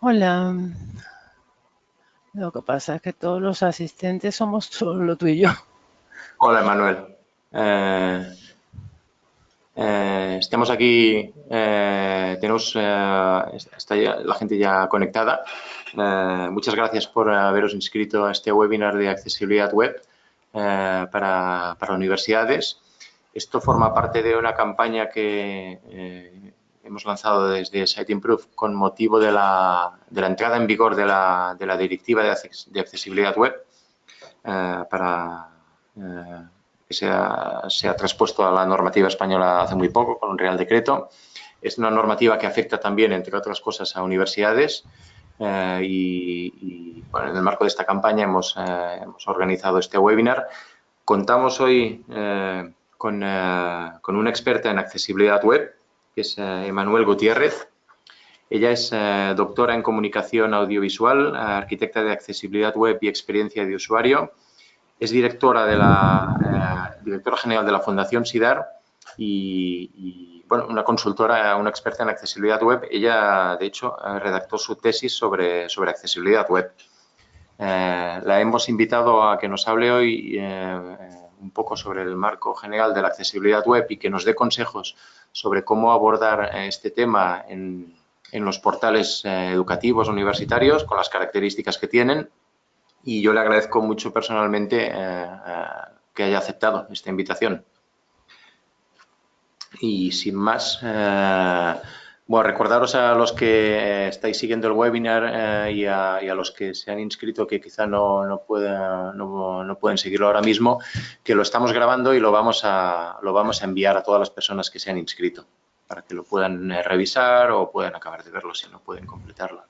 Hola, lo que pasa es que todos los asistentes somos solo tú y yo. Hola, Emanuel. Eh, estamos aquí, tenemos está la gente ya conectada. Muchas gracias por haberos inscrito a este webinar de accesibilidad web para universidades. Esto forma parte de una campaña que hemos lanzado desde Siteimprove con motivo de la entrada en vigor de la Directiva de Accesibilidad Web para que se ha traspuesto a la normativa española hace muy poco con un Real Decreto. Es una normativa que afecta también, entre otras cosas, a universidades bueno, en el marco de esta campaña hemos organizado este webinar. Contamos hoy con una experta en accesibilidad web, que es Emanuel Gutiérrez. Ella es doctora en comunicación audiovisual, arquitecta de accesibilidad web y experiencia de usuario. Es directora directora general de la Fundación SIDAR bueno, una consultora, una experta en accesibilidad web. Ella, de hecho, redactó su tesis sobre accesibilidad web. La hemos invitado a que nos hable hoy un poco sobre el marco general de la accesibilidad web y que nos dé consejos sobre cómo abordar este tema en los portales educativos universitarios con las características que tienen. Y yo le agradezco mucho personalmente que haya aceptado esta invitación. Y sin más, bueno, recordaros a los que estáis siguiendo el webinar y a los que se han inscrito que quizá no pueden seguirlo ahora mismo, que lo estamos grabando y lo vamos a enviar a todas las personas que se han inscrito para que lo puedan revisar o puedan acabar de verlo si no pueden completarlo.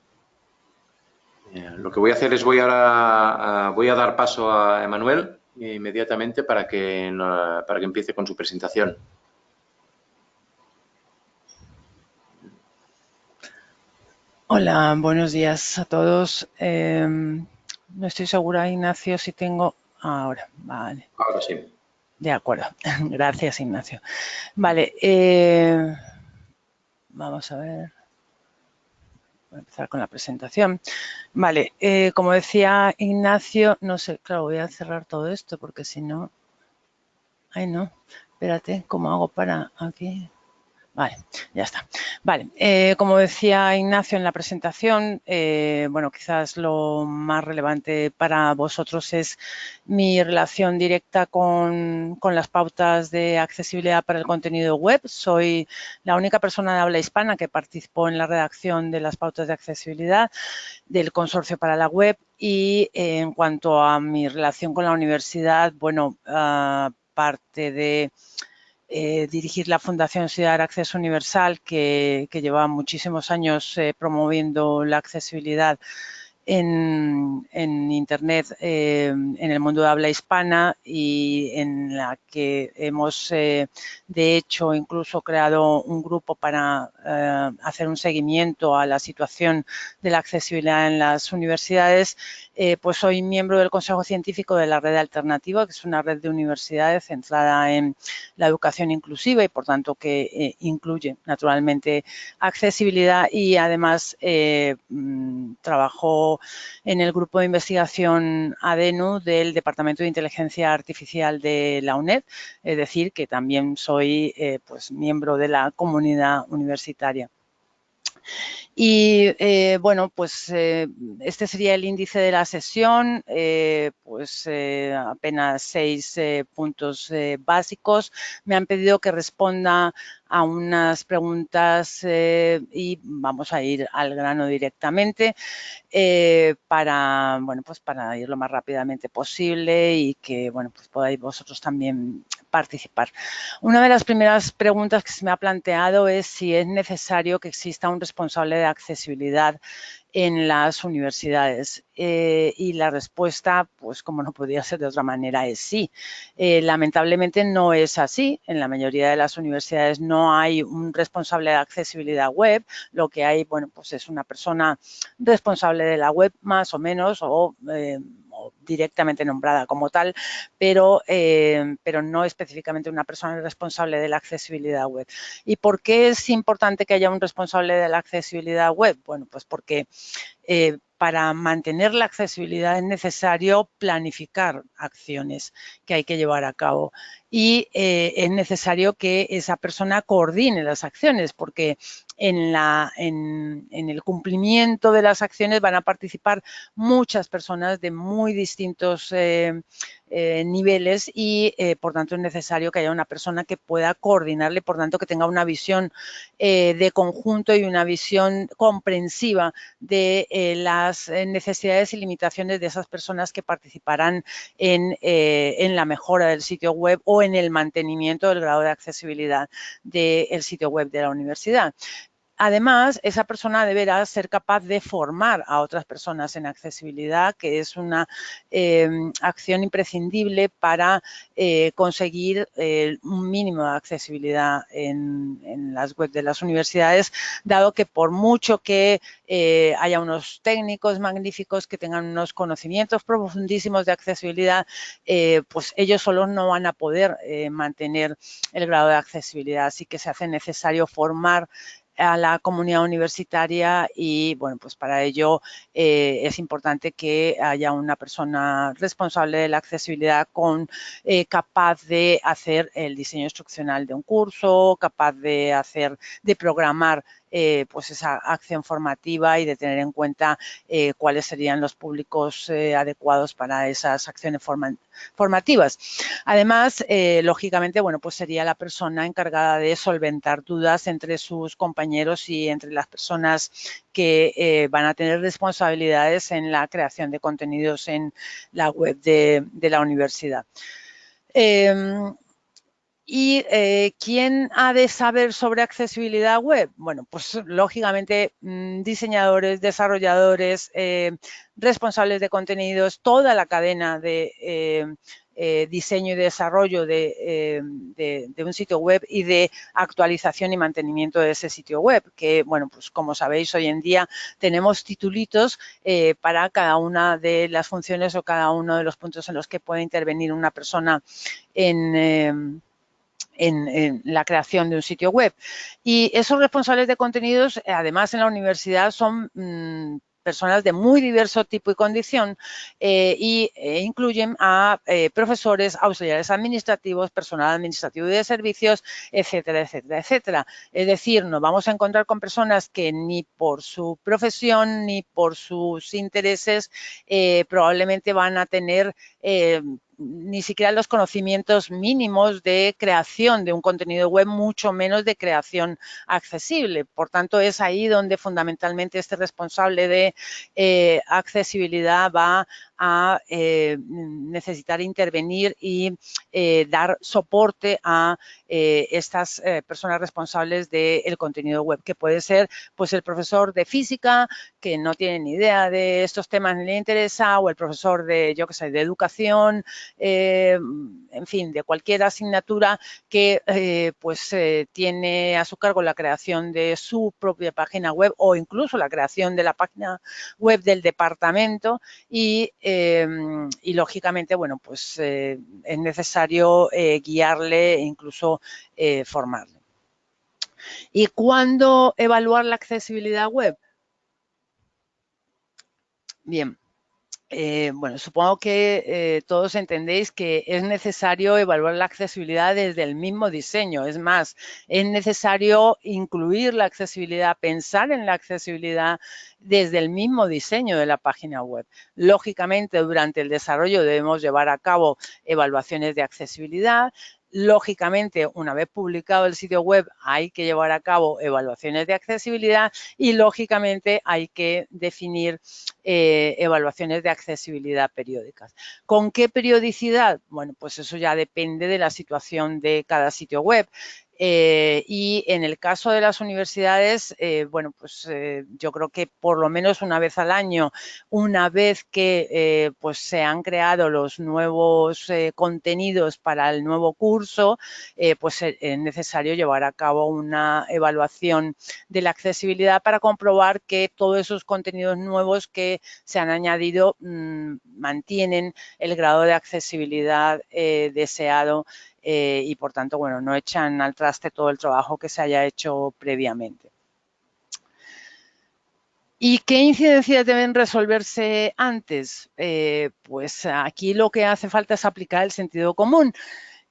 Lo que voy a hacer es voy a dar paso a Emanuel inmediatamente para que empiece con su presentación. Hola, buenos días a todos. No estoy segura, Ignacio, si tengo... Ahora, vale. Ahora sí. De acuerdo. Gracias, Ignacio. Vale, vamos a ver. Voy a empezar con la presentación. Vale, como decía Ignacio, no sé, claro, voy a cerrar todo esto porque si no... Ay, no, espérate, ¿cómo hago para aquí? Vale, ya está. Vale, como decía Ignacio en la presentación, bueno, quizás lo más relevante para vosotros es mi relación directa con las pautas de accesibilidad para el contenido web. Soy la única persona de habla hispana que participó en la redacción de las pautas de accesibilidad del Consorcio para la Web y en cuanto a mi relación con la universidad, bueno, parte de dirigir la Fundación SIDAR Acceso Universal, que lleva muchísimos años promoviendo la accesibilidad en Internet en el mundo de habla hispana y en la que hemos, de hecho, incluso creado un grupo para hacer un seguimiento a la situación de la accesibilidad en las universidades. Pues soy miembro del Consejo Científico de la Red Alternativa, que es una red de universidades centrada en la educación inclusiva y, por tanto, que incluye, naturalmente, accesibilidad y, además, trabajo en el grupo de investigación ADENU del Departamento de Inteligencia Artificial de la UNED, es decir, que también soy pues, miembro de la comunidad universitaria. Y bueno, pues este sería el índice de la sesión, pues apenas 6 puntos básicos. Me han pedido que responda a unas preguntas y vamos a ir al grano directamente para, bueno, pues para ir lo más rápidamente posible y que, bueno, pues podáis vosotros también participar. Una de las primeras preguntas que se me ha planteado es si es necesario que exista un responsable de accesibilidad en las universidades y la respuesta, pues como no podía ser de otra manera, es sí. Lamentablemente no es así. En la mayoría de las universidades no hay un responsable de accesibilidad web. Lo que hay, bueno, pues es una persona responsable de la web más o menos o directamente nombrada como tal, pero no específicamente una persona responsable de la accesibilidad web. ¿Y por qué es importante que haya un responsable de la accesibilidad web? Bueno, pues porque para mantener la accesibilidad es necesario planificar acciones que hay que llevar a cabo y es necesario que esa persona coordine las acciones porque en el cumplimiento de las acciones van a participar muchas personas de muy distintos niveles y por tanto es necesario que haya una persona que pueda coordinarle, por tanto que tenga una visión de conjunto y una visión comprensiva de las necesidades y limitaciones de esas personas que participarán en la mejora del sitio web o en el mantenimiento del grado de accesibilidad del sitio web de la universidad. Además, esa persona deberá ser capaz de formar a otras personas en accesibilidad, que es una acción imprescindible para conseguir un mínimo de accesibilidad en las webs de las universidades, dado que por mucho que haya unos técnicos magníficos que tengan unos conocimientos profundísimos de accesibilidad, pues ellos solos no van a poder mantener el grado de accesibilidad. Así que se hace necesario formar a la comunidad universitaria y, bueno, pues para ello es importante que haya una persona responsable de la accesibilidad capaz de hacer el diseño instruccional de un curso, capaz de programar pues esa acción formativa y de tener en cuenta cuáles serían los públicos adecuados para esas acciones formativas. Además, lógicamente, bueno, pues sería la persona encargada de solventar dudas entre sus compañeros y entre las personas que van a tener responsabilidades en la creación de contenidos en la web de la universidad. ¿Y quién ha de saber sobre accesibilidad web? Bueno, pues lógicamente diseñadores, desarrolladores, responsables de contenidos, toda la cadena de diseño y desarrollo de un sitio web y de actualización y mantenimiento de ese sitio web, que, bueno, pues como sabéis, hoy en día tenemos titulitos para cada una de las funciones o cada uno de los puntos en los que puede intervenir una persona en la creación de un sitio web. Y esos responsables de contenidos, además en la universidad, son personas de muy diverso tipo y condición e incluyen a profesores, auxiliares administrativos, personal administrativo y de servicios, etcétera, etcétera, etcétera. Es decir, nos vamos a encontrar con personas que ni por su profesión ni por sus intereses probablemente van a tener ni siquiera los conocimientos mínimos de creación de un contenido web, mucho menos de creación accesible. Por tanto, es ahí donde fundamentalmente este responsable de accesibilidad va a necesitar intervenir y dar soporte a estas personas responsables del contenido web, que puede ser pues el profesor de física que no tiene ni idea de estos temas ni le interesa, o el profesor de, yo qué sé, de educación, en fin, de cualquier asignatura que pues tiene a su cargo la creación de su propia página web o incluso la creación de la página web del departamento y lógicamente, bueno, pues es necesario guiarle e incluso formarle. ¿Y cuándo evaluar la accesibilidad web? Bien. Bueno, supongo que todos entendéis que es necesario evaluar la accesibilidad desde el mismo diseño. Es más, es necesario incluir la accesibilidad, pensar en la accesibilidad desde el mismo diseño de la página web. Lógicamente, durante el desarrollo debemos llevar a cabo evaluaciones de accesibilidad. Lógicamente, una vez publicado el sitio web, hay que llevar a cabo evaluaciones de accesibilidad y, lógicamente, hay que definir evaluaciones de accesibilidad periódicas. ¿Con qué periodicidad? Bueno, pues eso ya depende de la situación de cada sitio web. Y en el caso de las universidades, bueno, pues yo creo que por lo menos una vez al año, una vez que pues se han creado los nuevos contenidos para el nuevo curso, pues es necesario llevar a cabo una evaluación de la accesibilidad para comprobar que todos esos contenidos nuevos que se han añadido mantienen el grado de accesibilidad deseado y, por tanto, bueno, no echan al traste todo el trabajo que se haya hecho previamente. ¿Y qué incidencias deben resolverse antes? Pues aquí lo que hace falta es aplicar el sentido común,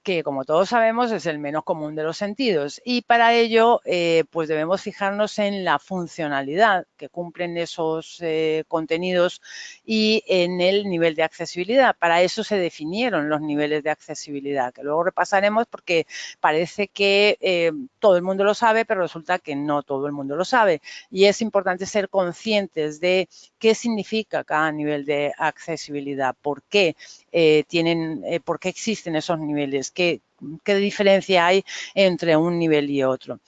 que, como todos sabemos, es el menos común de los sentidos, y para ello pues debemos fijarnos en la funcionalidad que cumplen esos contenidos y en el nivel de accesibilidad. Para eso se definieron los niveles de accesibilidad, que luego repasaremos porque parece que todo el mundo lo sabe, pero resulta que no todo el mundo lo sabe, y es importante ser conscientes de qué significa cada nivel de accesibilidad, por qué por qué existen esos niveles, qué diferencia hay entre un nivel y otro.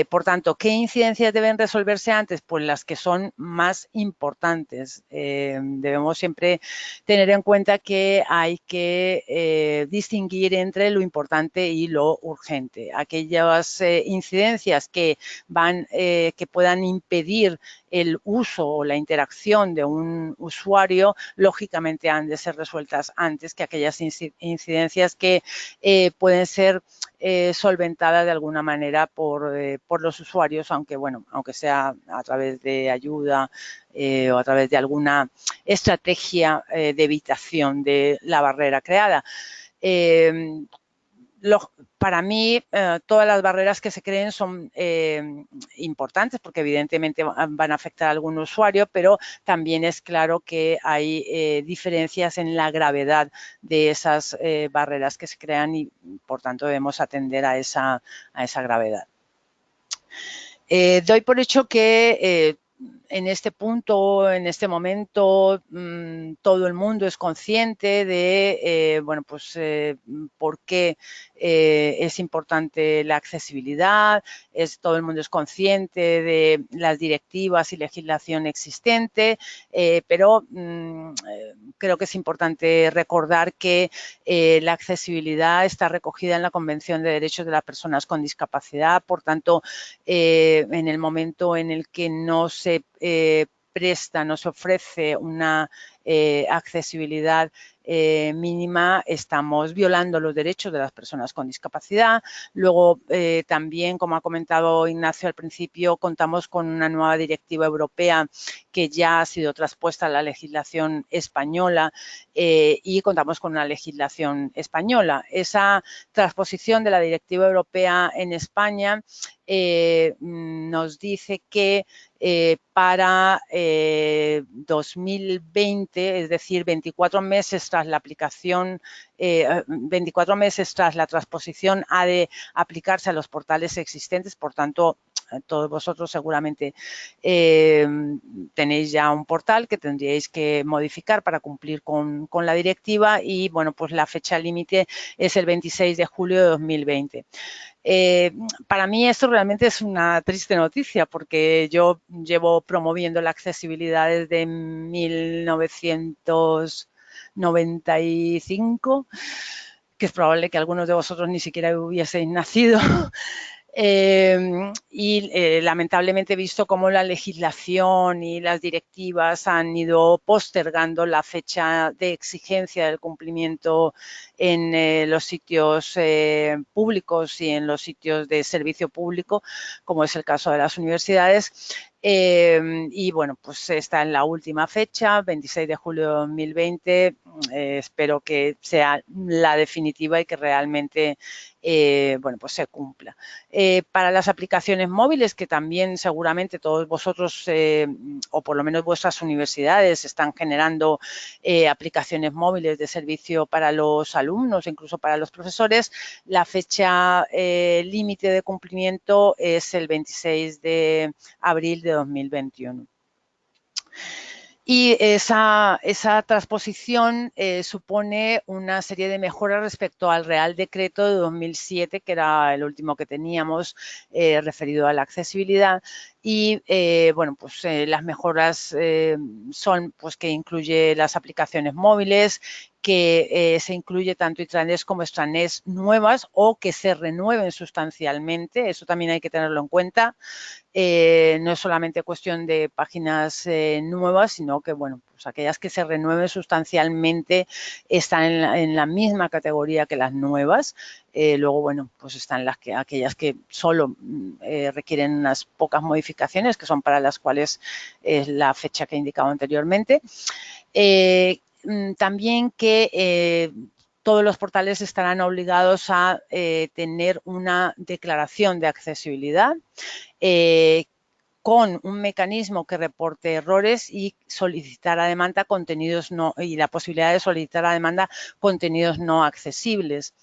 Por tanto, ¿qué incidencias deben resolverse antes? Pues las que son más importantes. Debemos siempre tener en cuenta que hay que distinguir entre lo importante y lo urgente. Aquellas incidencias que puedan impedir el uso o la interacción de un usuario, lógicamente han de ser resueltas antes que aquellas incidencias que pueden ser solventada de alguna manera por los usuarios, aunque sea a través de ayuda o a través de alguna estrategia de evitación de la barrera creada. Para mí, todas las barreras que se creen son importantes porque evidentemente van a afectar a algún usuario, pero también es claro que hay diferencias en la gravedad de esas barreras que se crean y, por tanto, debemos atender a esa gravedad. Doy por hecho que en este punto, en este momento, todo el mundo es consciente de, por qué es importante la accesibilidad, todo el mundo es consciente de las directivas y legislación existente, pero creo que es importante recordar que la accesibilidad está recogida en la Convención de Derechos de las Personas con Discapacidad, por tanto, en el momento en el que no se no se ofrece una accesibilidad mínima, estamos violando los derechos de las personas con discapacidad. Luego, también, como ha comentado Ignacio al principio, contamos con una nueva directiva europea que ya ha sido traspuesta a la legislación española y contamos con una legislación española. Esa transposición de la directiva europea en España nos dice que para 2020, es decir, 24 meses tras la aplicación, 24 meses tras la transposición, ha de aplicarse a los portales existentes. Por tanto, todos vosotros seguramente tenéis ya un portal que tendríais que modificar para cumplir con la directiva y, bueno, pues la fecha límite es el 26 de julio de 2020. Para mí esto realmente es una triste noticia porque yo llevo promoviendo la accesibilidad desde 1995, que es probable que algunos de vosotros ni siquiera hubieseis nacido. Lamentablemente he visto cómo la legislación y las directivas han ido postergando la fecha de exigencia del cumplimiento en los sitios públicos y en los sitios de servicio público, como es el caso de las universidades. Y bueno, pues está en la última fecha, 26 de julio de 2020. Espero que sea la definitiva y que realmente pues se cumpla. Para las aplicaciones móviles, que también seguramente todos vosotros o por lo menos vuestras universidades están generando aplicaciones móviles de servicio para los alumnos, incluso para los profesores, la fecha límite de cumplimiento es el 26 de abril de 2021. Y esa transposición supone una serie de mejoras respecto al Real Decreto de 2007, que era el último que teníamos referido a la accesibilidad. Y bueno, pues las mejoras son pues que incluye las aplicaciones móviles, que se incluye tanto intranets como extranets nuevas o que se renueven sustancialmente. Eso también hay que tenerlo en cuenta. No es solamente cuestión de páginas nuevas, sino que, bueno, pues aquellas que se renueven sustancialmente están en la misma categoría que las nuevas. Luego, bueno, pues están aquellas que solo requieren unas pocas modificaciones, que son para las cuales es la fecha que he indicado anteriormente. También que todos los portales estarán obligados a tener una declaración de accesibilidad con un mecanismo que reporte errores y solicitar a demanda contenidos y la posibilidad de solicitar a demanda contenidos no accesibles.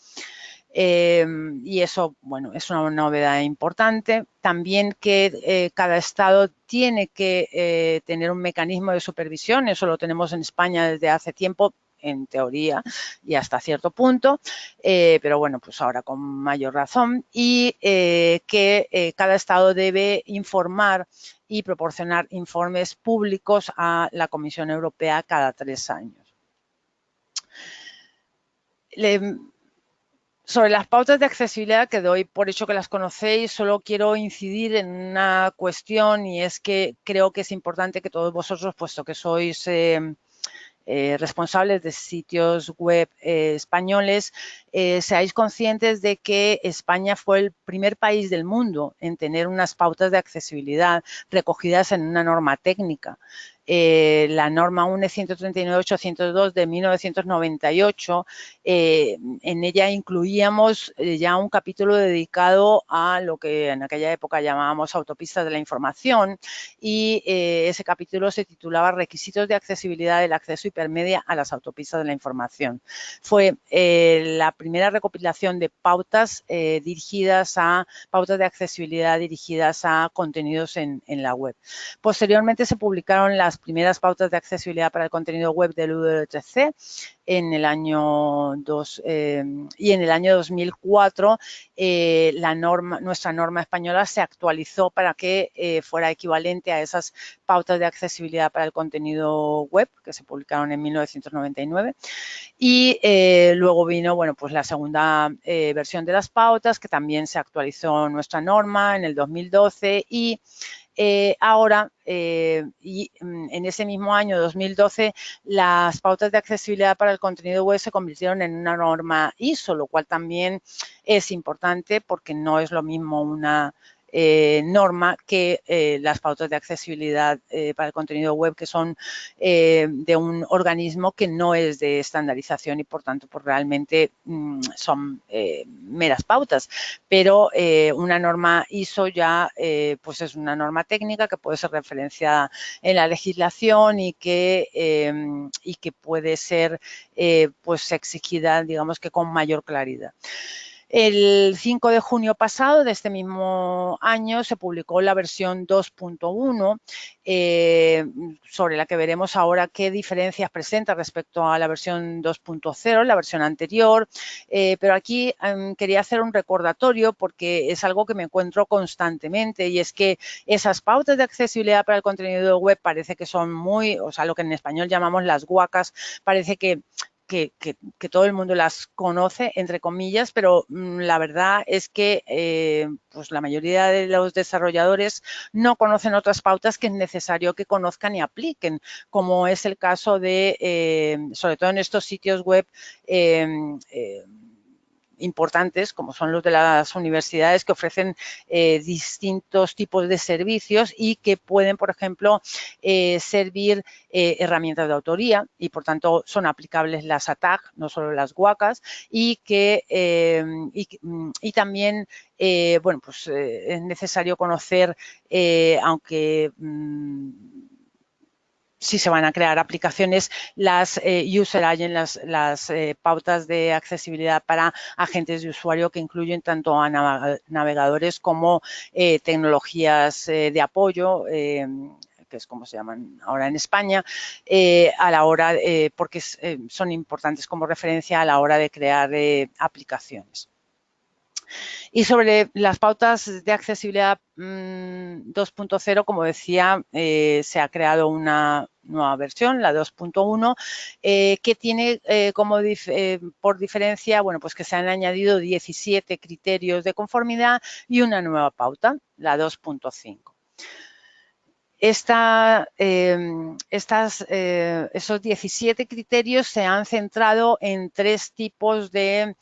Y eso, bueno, es una novedad importante. También que cada estado tiene que tener un mecanismo de supervisión, eso lo tenemos en España desde hace tiempo, en teoría y hasta cierto punto, pero bueno, pues ahora con mayor razón, y que cada estado debe informar y proporcionar informes públicos a la Comisión Europea cada 3 años. Sobre las pautas de accesibilidad, que doy por hecho que las conocéis, solo quiero incidir en una cuestión, y es que creo que es importante que todos vosotros, puesto que sois responsables de sitios web españoles, seáis conscientes de que España fue el primer país del mundo en tener unas pautas de accesibilidad recogidas en una norma técnica. La norma UNE 139.802 de 1998, en ella incluíamos ya un capítulo dedicado a lo que en aquella época llamábamos autopistas de la información, y ese capítulo se titulaba Requisitos de accesibilidad del acceso hipermedia a las autopistas de la información. Fue la primera recopilación de pautas pautas de accesibilidad dirigidas a contenidos en la web. Posteriormente se publicaron las primeras pautas de accesibilidad para el contenido web del UWC en el año y en el año 2004 nuestra norma española se actualizó para que fuera equivalente a esas pautas de accesibilidad para el contenido web que se publicaron en 1999. Y luego vino, bueno, pues la segunda versión de las pautas, que también se actualizó nuestra norma en el 2012, y ahora, y en ese mismo año, 2012, las pautas de accesibilidad para el contenido web se convirtieron en una norma ISO, lo cual también es importante porque no es lo mismo una norma que las pautas de accesibilidad para el contenido web, que son de un organismo que no es de estandarización y por tanto pues realmente son meras pautas, pero una norma ISO ya pues es una norma técnica que puede ser referenciada en la legislación y que puede ser pues exigida, digamos que con mayor claridad. El 5 de junio pasado de este mismo año se publicó la versión 2.1 sobre la que veremos ahora qué diferencias presenta respecto a la versión 2.0, la versión anterior, pero aquí quería hacer un recordatorio porque es algo que me encuentro constantemente, y es que esas pautas de accesibilidad para el contenido web parece que son o sea, lo que en español llamamos las guacas, parece que todo el mundo las conoce, entre comillas, pero la verdad es que pues la mayoría de los desarrolladores no conocen otras pautas que es necesario que conozcan y apliquen, como es el caso de, sobre todo en estos sitios web importantes, como son los de las universidades, que ofrecen distintos tipos de servicios y que pueden, por ejemplo, servir herramientas de autoría, y por tanto son aplicables las ATAG, no solo las guacas, y también bueno, pues es necesario conocer, aunque si se van a crear aplicaciones, las user agent, las pautas de accesibilidad para agentes de usuario, que incluyen tanto a navegadores como tecnologías de apoyo, que es como se llaman ahora en España, a la hora, porque son importantes como referencia a la hora de crear aplicaciones. Y sobre las pautas de accesibilidad 2.0, como decía, se ha creado una nueva versión, la 2.1, que tiene por diferencia, bueno, pues que se han añadido 17 criterios de conformidad y una nueva pauta, la 2.5. Esos 17 criterios se han centrado en tres tipos de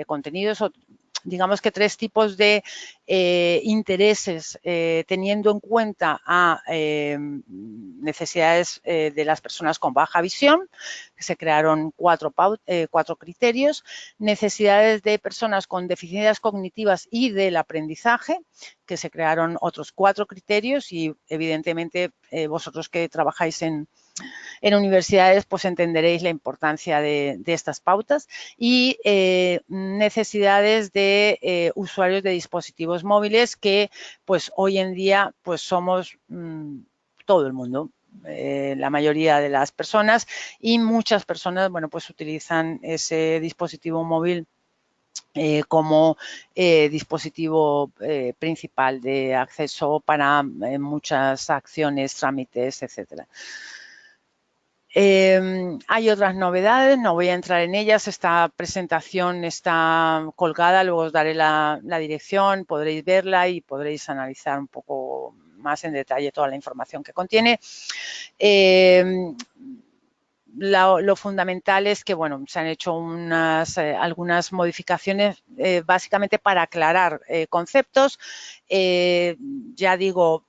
contenidos, o digamos que tres tipos de intereses, teniendo en cuenta a necesidades de las personas con baja visión, que se crearon cuatro criterios, necesidades de personas con deficiencias cognitivas y del aprendizaje, que se crearon otros 4 criterios y evidentemente vosotros que trabajáis en universidades pues entenderéis la importancia de estas pautas, y necesidades de usuarios de dispositivos móviles, que pues hoy en día pues somos todo el mundo. La mayoría de las personas, y muchas personas, bueno, pues utilizan ese dispositivo móvil como dispositivo principal de acceso para muchas acciones, trámites, etcétera. Hay otras novedades, no voy a entrar en ellas. Esta presentación está colgada, luego os daré la dirección, podréis verla y podréis analizar un poco más en detalle toda la información que contiene. Lo fundamental es que, bueno, se han hecho algunas modificaciones básicamente para aclarar conceptos. Ya digo,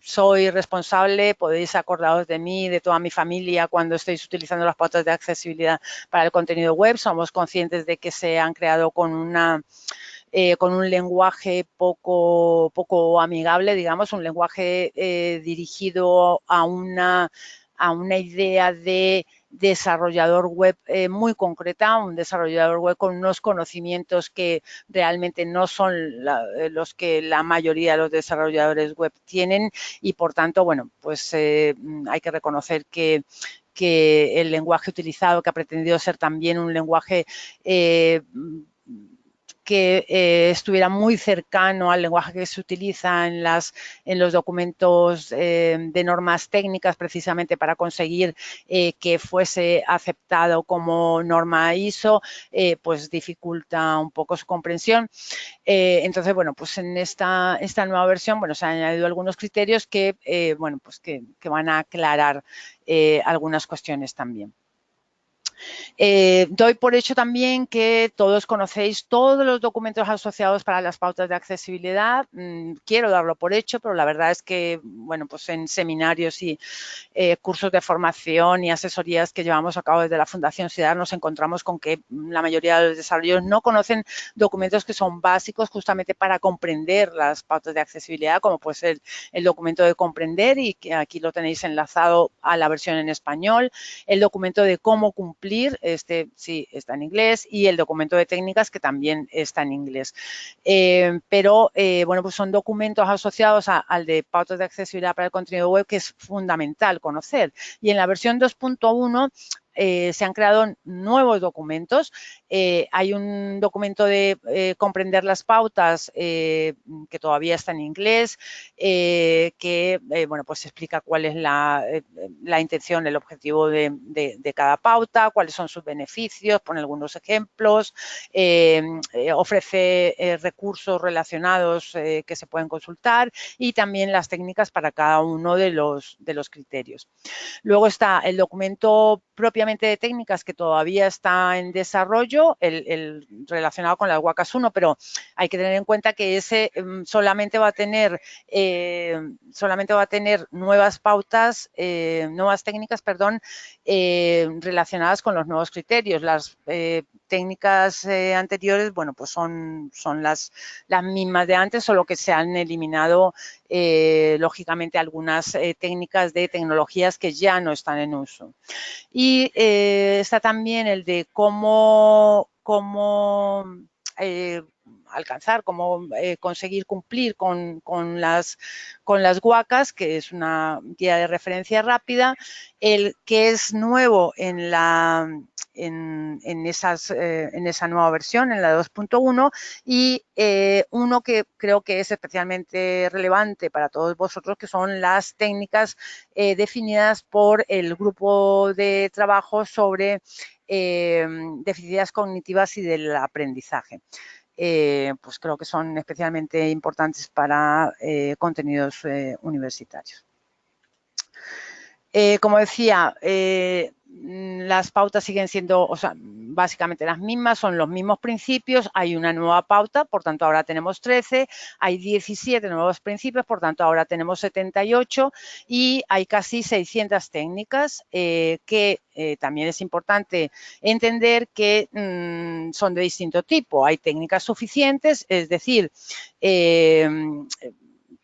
soy responsable, podéis acordaros de mí, de toda mi familia, cuando estéis utilizando las pautas de accesibilidad para el contenido web. Somos conscientes de que se han creado con un lenguaje poco amigable, digamos, un lenguaje dirigido a una idea de desarrollador web muy concreta, un desarrollador web con unos conocimientos que realmente no son los que la mayoría de los desarrolladores web tienen, y por tanto, bueno, pues hay que reconocer que el lenguaje utilizado, que ha pretendido ser también un lenguaje que estuviera muy cercano al lenguaje que se utiliza en los documentos de normas técnicas, precisamente para conseguir que fuese aceptado como norma ISO, pues dificulta un poco su comprensión. Entonces, bueno, pues en esta nueva versión, bueno, se han añadido algunos criterios que, bueno, pues que van a aclarar algunas cuestiones también. Doy por hecho también que todos conocéis todos los documentos asociados para las pautas de accesibilidad. Quiero darlo por hecho, pero la verdad es que, bueno, pues en seminarios y cursos de formación y asesorías que llevamos a cabo desde la Fundación CIDAR, nos encontramos con que la mayoría de los desarrolladores no conocen documentos que son básicos justamente para comprender las pautas de accesibilidad, como puede ser el documento de comprender, y que aquí lo tenéis enlazado a la versión en español, el documento de cómo cumplir, este sí está en inglés, y el documento de técnicas, que también está en inglés. Pero, bueno, pues son documentos asociados al de pautas de accesibilidad para el contenido web, que es fundamental conocer. Y en la versión 2.1 se han creado nuevos documentos. Hay un documento de comprender las pautas que todavía está en inglés, que bueno, pues explica cuál es la intención, el objetivo de cada pauta, cuáles son sus beneficios, pone algunos ejemplos, ofrece recursos relacionados que se pueden consultar, y también las técnicas para cada uno de los criterios. Luego está el documento propiamente de técnicas, que todavía está en desarrollo, el relacionado con las WCAG 1, pero hay que tener en cuenta que ese solamente va a tener nuevas pautas, nuevas técnicas, perdón, relacionadas con los nuevos criterios. Las técnicas anteriores, bueno, pues son las mismas de antes, solo que se han eliminado lógicamente algunas técnicas de tecnologías que ya no están en uso. Y está también el de cómo alcanzar, cómo conseguir cumplir con las guacas, que es una guía de referencia rápida. El que es nuevo en esa nueva versión, en la 2.1, y uno que creo que es especialmente relevante para todos vosotros, que son las técnicas definidas por el grupo de trabajo sobre deficiencias cognitivas y del aprendizaje. Pues creo que son especialmente importantes para contenidos universitarios. Como decía, las pautas siguen siendo, o sea, básicamente las mismas, son los mismos principios. Hay una nueva pauta, por tanto ahora tenemos 13, hay 17 nuevos principios, por tanto ahora tenemos 78 y hay casi 600 técnicas que también es importante entender que son de distinto tipo. Hay técnicas suficientes, es decir,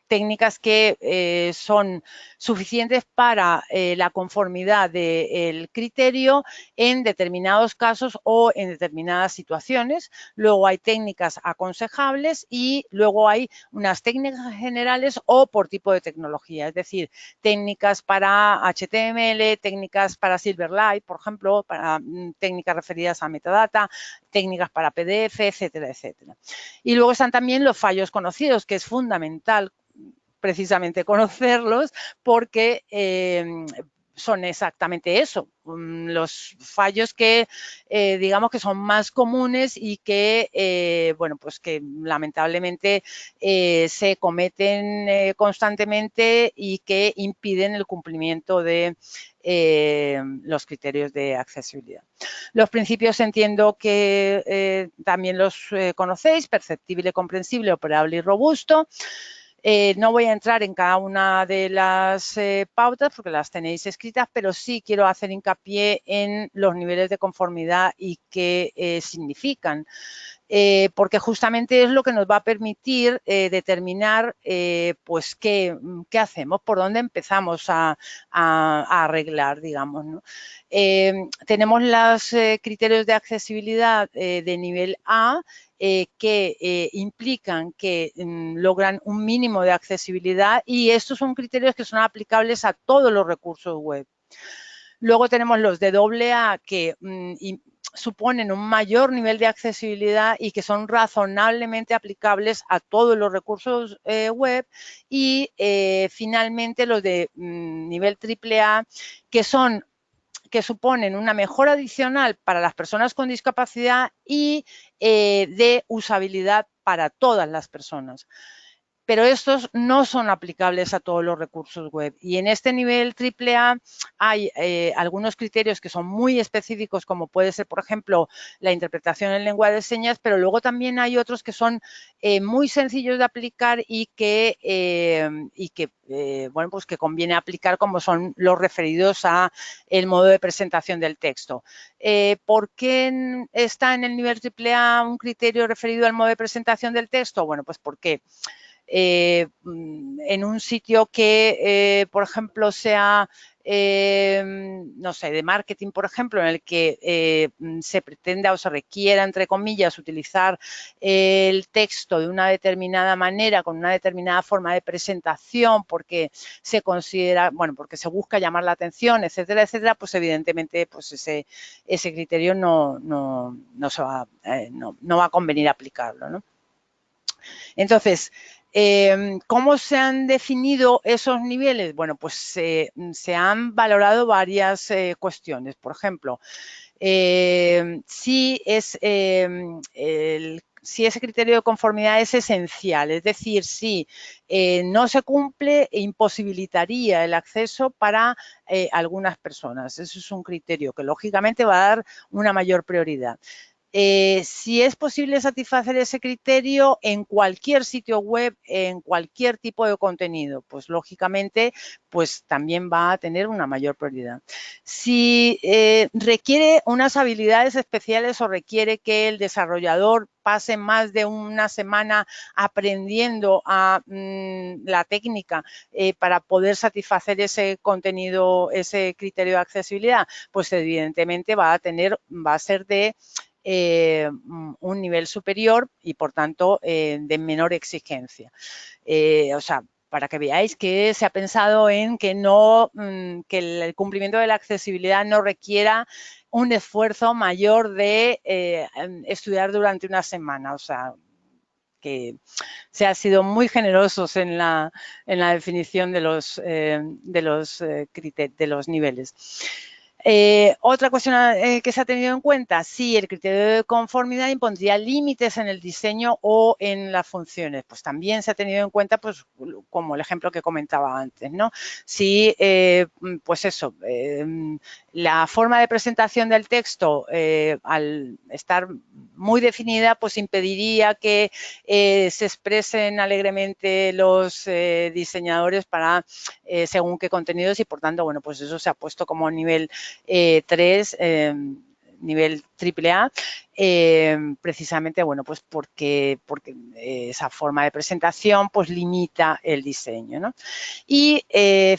técnicas que son suficientes para la conformidad del criterio en determinados casos o en determinadas situaciones. Luego hay técnicas aconsejables y luego hay unas técnicas generales o por tipo de tecnología, es decir, técnicas para HTML, técnicas para Silverlight, por ejemplo, para técnicas referidas a metadata, técnicas para PDF, etcétera, etcétera. Y luego están también los fallos conocidos, que es fundamental precisamente conocerlos porque son exactamente eso, los fallos que digamos que son más comunes y que, bueno, pues que lamentablemente se cometen constantemente y que impiden el cumplimiento de los criterios de accesibilidad. Los principios entiendo que también los conocéis: perceptible, comprensible, operable y robusto. No voy a entrar en cada una de las pautas porque las tenéis escritas, pero sí quiero hacer hincapié en los niveles de conformidad y qué significan. Porque justamente es lo que nos va a permitir determinar pues qué hacemos, por dónde empezamos a arreglar, digamos, ¿no? Tenemos los criterios de accesibilidad de nivel A, que implican que logran un mínimo de accesibilidad, y estos son criterios que son aplicables a todos los recursos web. Luego tenemos los de AA, que suponen un mayor nivel de accesibilidad y que son razonablemente aplicables a todos los recursos web. Y finalmente los de nivel AAA, que suponen una mejora adicional para las personas con discapacidad y de usabilidad para todas las personas. Pero estos no son aplicables a todos los recursos web. Y en este nivel AAA hay algunos criterios que son muy específicos, como puede ser, por ejemplo, la interpretación en lengua de señas, pero luego también hay otros que son muy sencillos de aplicar y que bueno, pues que conviene aplicar, como son los referidos a el modo de presentación del texto. ¿Por qué está en el nivel AAA un criterio referido al modo de presentación del texto? Bueno, pues porque en un sitio que, por ejemplo, sea, no sé, de marketing, por ejemplo, en el que se pretenda o se requiera, entre comillas, utilizar el texto de una determinada manera, con una determinada forma de presentación, porque se considera, bueno, porque se busca llamar la atención, etcétera, etcétera, pues evidentemente pues ese criterio no va a convenir aplicarlo, ¿no? Entonces, ¿cómo se han definido esos niveles? Bueno, pues se han valorado varias cuestiones. Por ejemplo, si ese criterio de conformidad es esencial, es decir, si no se cumple, imposibilitaría el acceso para algunas personas. Eso es un criterio que lógicamente va a dar una mayor prioridad. Si es posible satisfacer ese criterio en cualquier sitio web, en cualquier tipo de contenido, pues lógicamente pues también va a tener una mayor prioridad. Si requiere unas habilidades especiales o requiere que el desarrollador pase más de una semana aprendiendo la técnica para poder satisfacer ese contenido, ese criterio de accesibilidad, pues evidentemente va a ser de un nivel superior y, por tanto, de menor exigencia. O sea, para que veáis que se ha pensado en que que el cumplimiento de la accesibilidad no requiera un esfuerzo mayor de estudiar durante una semana. O sea, que se ha sido muy generosos en la definición de los niveles. Otra cuestión que se ha tenido en cuenta, sí, el criterio de conformidad impondría límites en el diseño o en las funciones. Pues también se ha tenido en cuenta, pues, como el ejemplo que comentaba antes, ¿no? Si, pues eso, la forma de presentación del texto, al estar muy definida, pues impediría que se expresen alegremente los diseñadores para según qué contenidos y, por tanto, bueno, pues eso se ha puesto como nivel 3, nivel AAA, precisamente, bueno, pues porque esa forma de presentación pues limita el diseño, ¿no? Y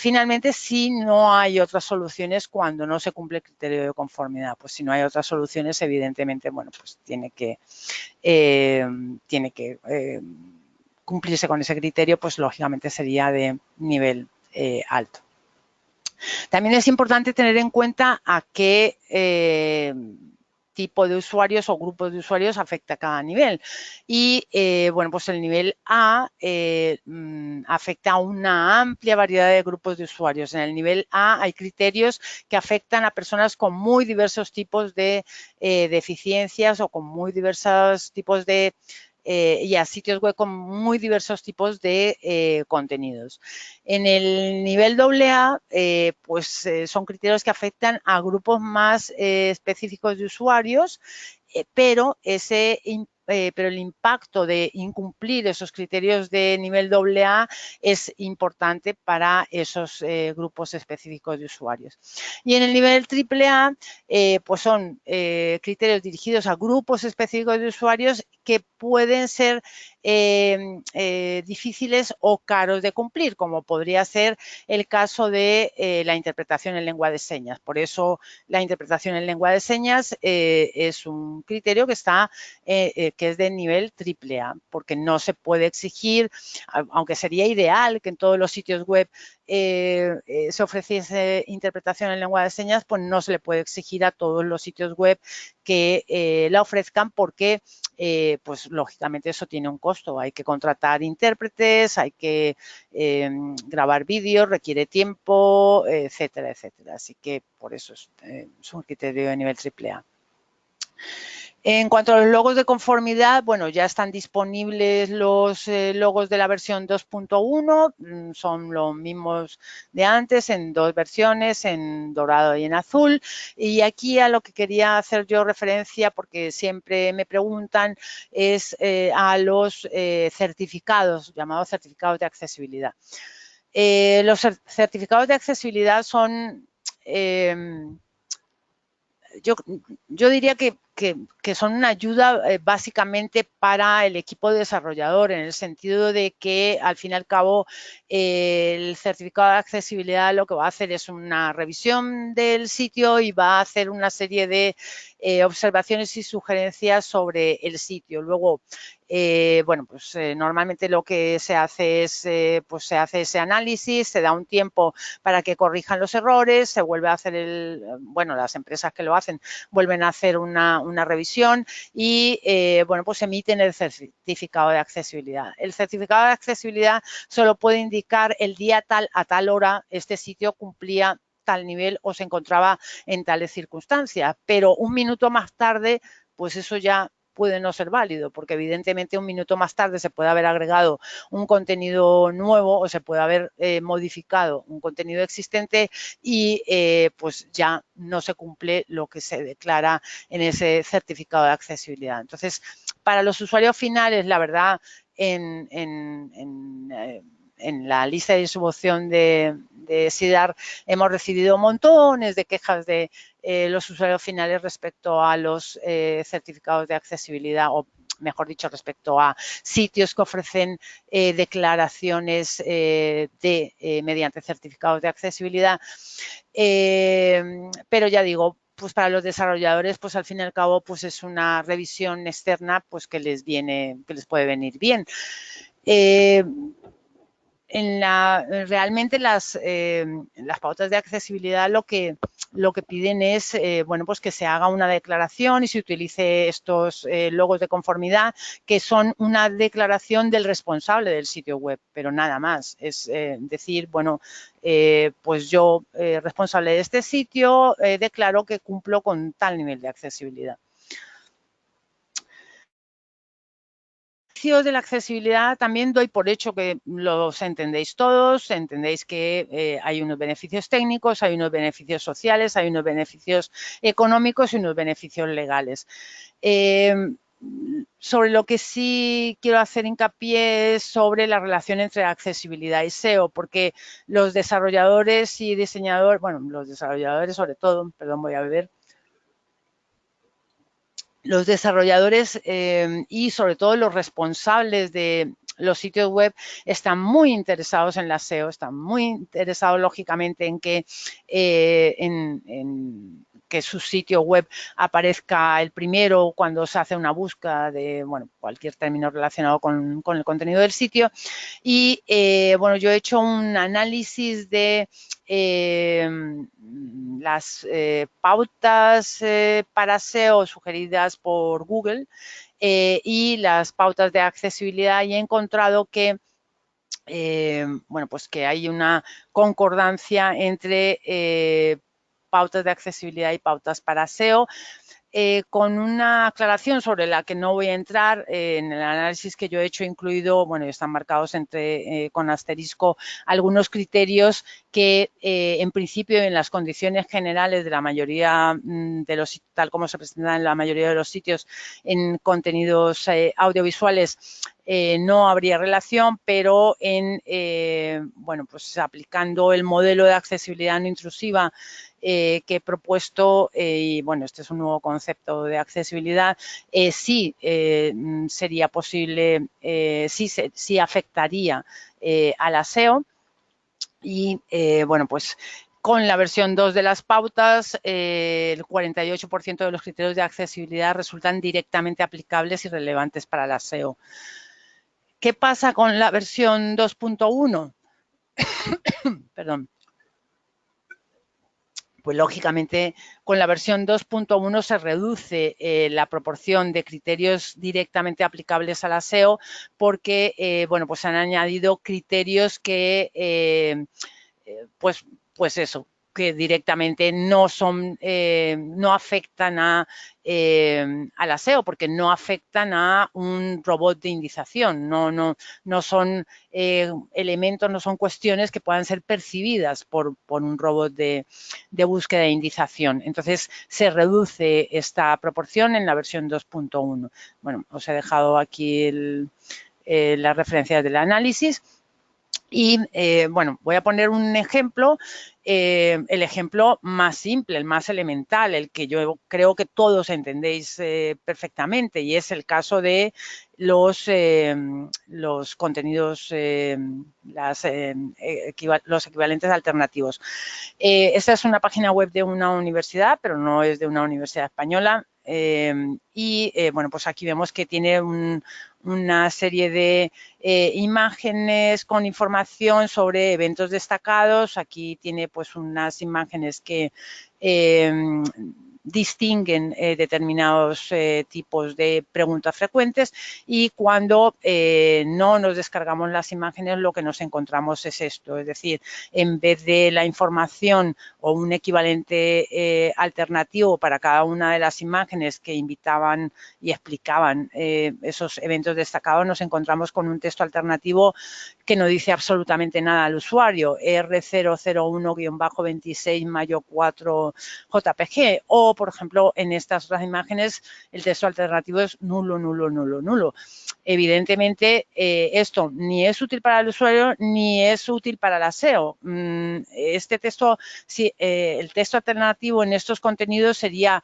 finalmente, si no hay otras soluciones cuando no se cumple el criterio de conformidad, pues si no hay otras soluciones, evidentemente, bueno, pues tiene que cumplirse con ese criterio, pues lógicamente sería de nivel alto. También es importante tener en cuenta a qué tipo de usuarios o grupos de usuarios afecta cada nivel. Y, bueno, pues el nivel A afecta a una amplia variedad de grupos de usuarios. En el nivel A hay criterios que afectan a personas con muy diversos tipos de deficiencias o con muy diversos tipos de y a sitios web con muy diversos tipos de contenidos. En el nivel AA, pues son criterios que afectan a grupos más específicos de usuarios, pero el impacto de incumplir esos criterios de nivel AA es importante para esos grupos específicos de usuarios. Y en el nivel AAA, pues son criterios dirigidos a grupos específicos de usuarios que pueden ser difíciles o caros de cumplir, como podría ser el caso de la interpretación en lengua de señas. Por eso la interpretación en lengua de señas es un criterio que es de nivel AAA, porque no se puede exigir, aunque sería ideal que en todos los sitios web se ofreciese interpretación en lengua de señas, pues no se le puede exigir a todos los sitios web que la ofrezcan porque pues lógicamente eso tiene un costo. Hay que contratar intérpretes, hay que grabar vídeos, requiere tiempo, etcétera, etcétera. Así que por eso es un criterio de nivel AAA. En cuanto a los logos de conformidad, bueno, ya están disponibles los logos de la versión 2.1, son los mismos de antes en dos versiones, en dorado y en azul. Y aquí a lo que quería hacer yo referencia, porque siempre me preguntan, es a los certificados, llamados certificados de accesibilidad. Los certificados de accesibilidad son... yo diría que son una ayuda básicamente para el equipo desarrollador, en el sentido de que, al fin y al cabo, el certificado de accesibilidad lo que va a hacer es una revisión del sitio y va a hacer una serie de observaciones y sugerencias sobre el sitio. Luego, bueno, pues normalmente lo que se hace es, pues se hace ese análisis, se da un tiempo para que corrijan los errores, se vuelve a hacer bueno, las empresas que lo hacen vuelven a hacer una revisión y, bueno, pues emiten el certificado de accesibilidad. El certificado de accesibilidad solo puede indicar el día tal a tal hora este sitio cumplía tal nivel o se encontraba en tales circunstancias, pero un minuto más tarde, pues eso ya puede no ser válido, porque evidentemente un minuto más tarde se puede haber agregado un contenido nuevo o se puede haber modificado un contenido existente y pues ya no se cumple lo que se declara en ese certificado de accesibilidad. Entonces, para los usuarios finales, la verdad, en la lista de distribución de SIDAR hemos recibido montones de quejas de los usuarios finales respecto a los certificados de accesibilidad, o mejor dicho, respecto a sitios que ofrecen declaraciones mediante certificados de accesibilidad. Pero ya digo, pues para los desarrolladores, pues al fin y al cabo, pues es una revisión externa, pues que les puede venir bien. Realmente las pautas de accesibilidad lo que piden es bueno, pues que se haga una declaración y se utilice estos logos de conformidad, que son una declaración del responsable del sitio web, pero nada más. Es decir, bueno, pues yo, responsable de este sitio, declaro que cumplo con tal nivel de accesibilidad. De la accesibilidad también doy por hecho que los entendéis todos, entendéis que hay unos beneficios técnicos, hay unos beneficios sociales, hay unos beneficios económicos y unos beneficios legales. Sobre lo que sí quiero hacer hincapié es sobre la relación entre accesibilidad y SEO, porque los desarrolladores y diseñadores, bueno, los desarrolladores sobre todo, perdón, voy a beber. Los desarrolladores y sobre todo los responsables de los sitios web están muy interesados en la SEO, están muy interesados lógicamente en que, que su sitio web aparezca el primero cuando se hace una búsqueda de cualquier término relacionado con el contenido del sitio. Y bueno, yo he hecho un análisis de las pautas para SEO sugeridas por Google y las pautas de accesibilidad, y he encontrado que bueno, pues que hay una concordancia entre pautas de accesibilidad y pautas para SEO. Con una aclaración sobre la que no voy a entrar, en el análisis que yo he hecho incluido, bueno, están marcados con asterisco algunos criterios que en principio en las condiciones generales de la mayoría de los, tal como se presentan en la mayoría de los sitios en contenidos audiovisuales, no habría relación, pero bueno, pues aplicando el modelo de accesibilidad no intrusiva que he propuesto, y bueno, este es un nuevo concepto de accesibilidad, sí sería posible, sí afectaría a la SEO. Y bueno, pues con la versión 2 de las pautas, el 48% de los criterios de accesibilidad resultan directamente aplicables y relevantes para la SEO. ¿Qué pasa con la versión 2.1? Perdón. Pues lógicamente con la versión 2.1 se reduce la proporción de criterios directamente aplicables a la SEO, porque bueno, pues se han añadido criterios que pues eso, que directamente no afectan a la SEO, porque no afectan a un robot de indización, no son elementos, no son cuestiones que puedan ser percibidas por un robot de búsqueda e indización. Entonces, se reduce esta proporción en la versión 2.1. Bueno, os he dejado aquí las referencias del análisis. Y bueno, voy a poner un ejemplo, el ejemplo más simple, el más elemental, el que yo creo que todos entendéis perfectamente, y es el caso de los contenidos, los equivalentes alternativos. Esta es una página web de una universidad, pero no es de una universidad española. Y bueno, pues aquí vemos que tiene una serie de imágenes con información sobre eventos destacados. Aquí tiene pues unas imágenes que distinguen determinados tipos de preguntas frecuentes, y cuando no nos descargamos las imágenes lo que nos encontramos es esto, es decir, en vez de la información o un equivalente alternativo para cada una de las imágenes que invitaban y explicaban esos eventos destacados, nos encontramos con un texto alternativo que no dice absolutamente nada al usuario, R001-26 mayo 4 JPG, o por ejemplo en estas otras imágenes el texto alternativo es nulo, nulo, nulo, nulo. Evidentemente esto ni es útil para el usuario ni es útil para la SEO. Este texto, el texto alternativo en estos contenidos sería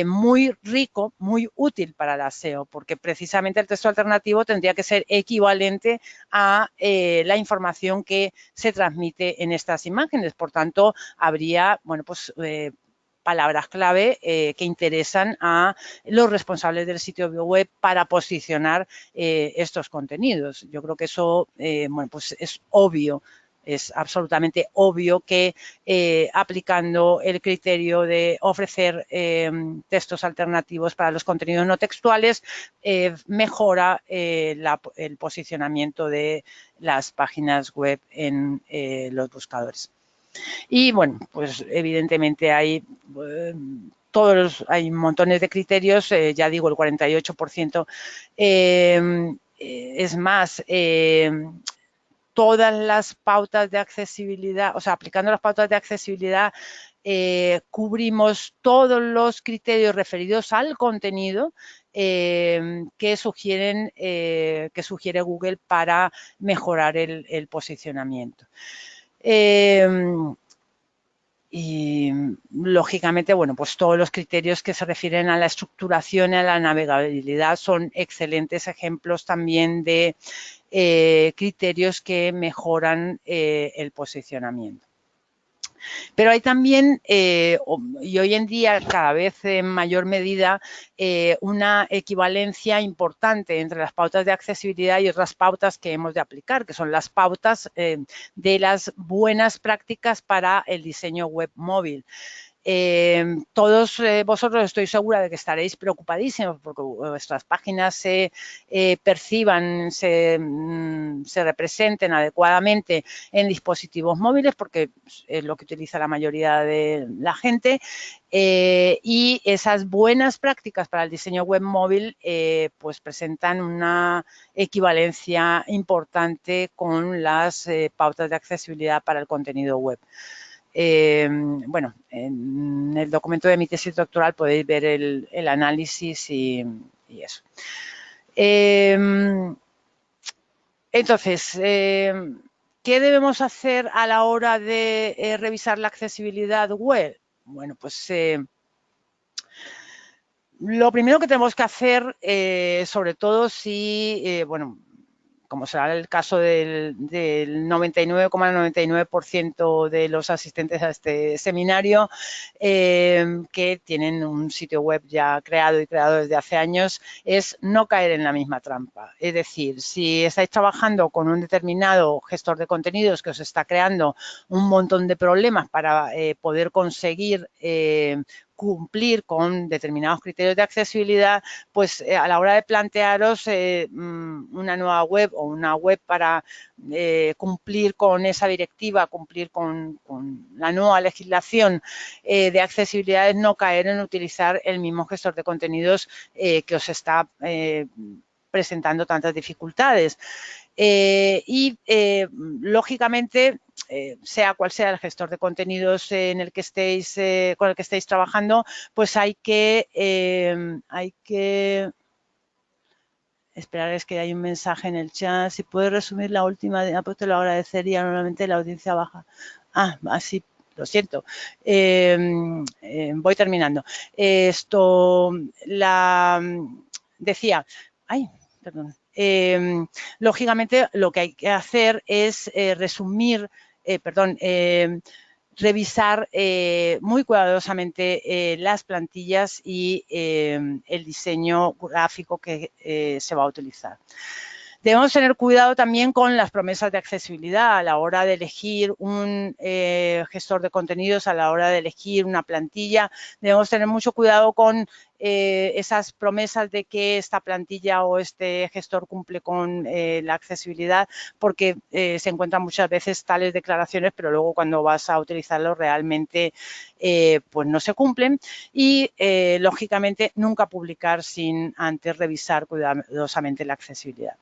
muy rico, muy útil para la SEO, porque precisamente el texto alternativo tendría que ser equivalente a la información que se transmite en estas imágenes. Por tanto, habría, bueno, pues palabras clave que interesan a los responsables del sitio web para posicionar estos contenidos. Yo creo que eso, bueno, pues es obvio. Es absolutamente obvio que aplicando el criterio de ofrecer textos alternativos para los contenidos no textuales mejora el posicionamiento de las páginas web en los buscadores. Y bueno, pues evidentemente hay hay montones de criterios, ya digo, el 48%. Es más, todas las pautas de accesibilidad, o sea, aplicando las pautas de accesibilidad, cubrimos todos los criterios referidos al contenido que sugiere Google para mejorar el posicionamiento. Y lógicamente, bueno, pues todos los criterios que se refieren a la estructuración y a la navegabilidad son excelentes ejemplos también de criterios que mejoran el posicionamiento. Pero hay también, y hoy en día cada vez en mayor medida, una equivalencia importante entre las pautas de accesibilidad y otras pautas que hemos de aplicar, que son las pautas de las buenas prácticas para el diseño web móvil. Todos vosotros estoy segura de que estaréis preocupadísimos porque vuestras páginas se perciban, se representen adecuadamente en dispositivos móviles porque es lo que utiliza la mayoría de la gente y esas buenas prácticas para el diseño web móvil pues presentan una equivalencia importante con las pautas de accesibilidad para el contenido web. Bueno, en el documento de mi tesis doctoral podéis ver el análisis y eso. Entonces, ¿qué debemos hacer a la hora de revisar la accesibilidad web? Bueno, pues lo primero que tenemos que hacer, sobre todo si, bueno, como será el caso del 99,99% de los asistentes a este seminario, que tienen un sitio web ya creado y creado desde hace años, es no caer en la misma trampa. Es decir, si estáis trabajando con un determinado gestor de contenidos que os está creando un montón de problemas para poder conseguir cumplir con determinados criterios de accesibilidad, pues a la hora de plantearos una nueva web o una web para cumplir con esa directiva, cumplir con la nueva legislación de accesibilidad, es no caer en utilizar el mismo gestor de contenidos que os está presentando tantas dificultades. Lógicamente, sea cual sea el gestor de contenidos en el que estéis, con el que estéis trabajando, pues hay que esperar, es que hay un mensaje en el chat. Si puedes resumir la última, pues te lo agradecería. Normalmente la audiencia baja. Así. Lo siento, voy terminando. Decía, perdón. Lógicamente, lo que hay que hacer es revisar muy cuidadosamente las plantillas y el diseño gráfico que se va a utilizar. Debemos tener cuidado también con las promesas de accesibilidad a la hora de elegir un gestor de contenidos, a la hora de elegir una plantilla. Debemos tener mucho cuidado con esas promesas de que esta plantilla o este gestor cumple con la accesibilidad, porque se encuentran muchas veces tales declaraciones, pero luego cuando vas a utilizarlo realmente pues no se cumplen. Y lógicamente nunca publicar sin antes revisar cuidadosamente la accesibilidad.